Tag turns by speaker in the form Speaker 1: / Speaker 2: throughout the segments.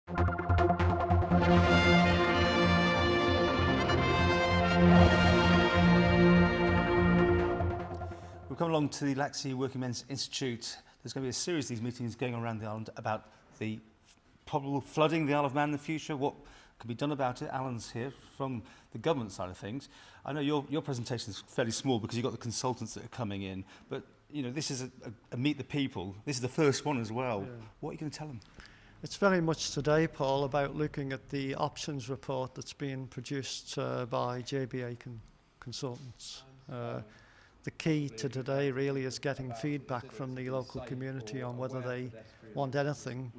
Speaker 1: We've come along to the Laxey Working Men's Institute. There's going to be a series of these meetings going around the island about the probable flooding of the Isle of Man in the future, what can be done about it. Alan's here from the government side of things. I know your presentation is fairly small because you've got the consultants that are coming in, but you know, this is a meet the people. This is the first one as well. Yeah. What are you going to tell them?
Speaker 2: It's very much today, Paul, about looking at the options report that's being produced by JBA consultants. The key to today really is getting feedback from the local community on whether they want anything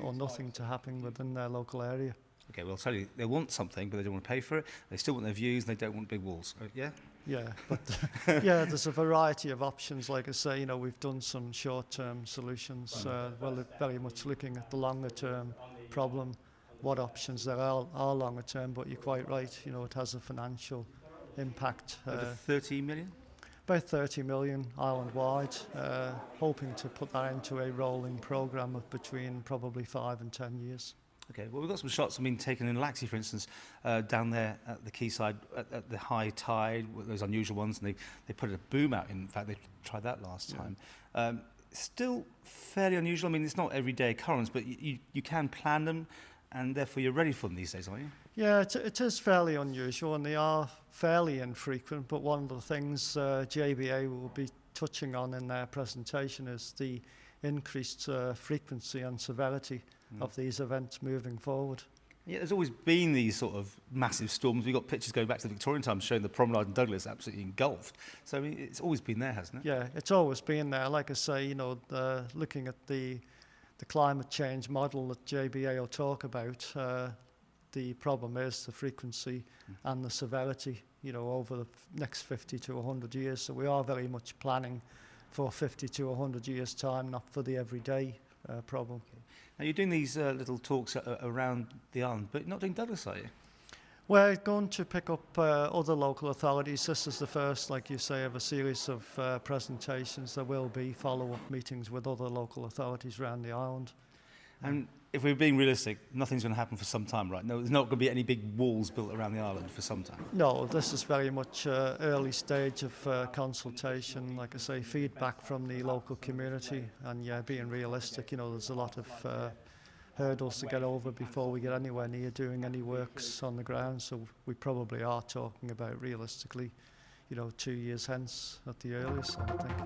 Speaker 2: or nothing to happen within their local area.
Speaker 1: Okay, well, I'll tell you, they want something, but they don't want to pay for it. They still want their views, and they don't want big walls. Yeah?
Speaker 2: Yeah, but yeah, there's a variety of options. Like I say, you know, we've done some short-term solutions. Well, very much looking at the longer-term problem, what options there are longer-term. But you're quite right. You know, it has a financial impact.
Speaker 1: Over 30 million.
Speaker 2: About 30 million island-wide. Hoping to put that into a rolling programme of between probably 5 and 10 years.
Speaker 1: Okay, well, we've got some shots, I mean, taken in Laxey, for instance, down there at the quayside at the high tide, those unusual ones, and they put a boom out. In fact, they tried that last time. Still fairly unusual. I mean, it's not everyday occurrence, but you can plan them, and therefore you're ready for them these days, aren't you?
Speaker 2: Yeah, it is fairly unusual, and they are fairly infrequent, but one of the things JBA will be touching on in their presentation is the increased frequency and severity of these events moving forward.
Speaker 1: Yeah, there's always been these sort of massive storms. We've got pictures going back to the Victorian times showing the promenade in Douglas absolutely engulfed. So I mean, it's always been there, hasn't it?
Speaker 2: Yeah, it's always been there. Like I say, you know, looking at the climate change model that JBA will talk about, the problem is the frequency and the severity, you know, over the next 50 to 100 years. So we are very much planning for 50 to 100 years' time, not for the everyday problem.
Speaker 1: Okay. Now you're doing these little talks around the island, but not doing Douglas, are you?
Speaker 2: We're going to pick up other local authorities. This is the first, like you say, of a series of presentations. There will be follow-up meetings with other local authorities around the island.
Speaker 1: And if we're being realistic, nothing's going to happen for some time, right? No, there's not going to be any big walls built around the island for some time.
Speaker 2: No, this is very much early stage of consultation. Like I say, feedback from the local community, and yeah, being realistic, you know, there's a lot of hurdles to get over before we get anywhere near doing any works on the ground. So we probably are talking about realistically, you know, 2 years hence at the earliest, I think.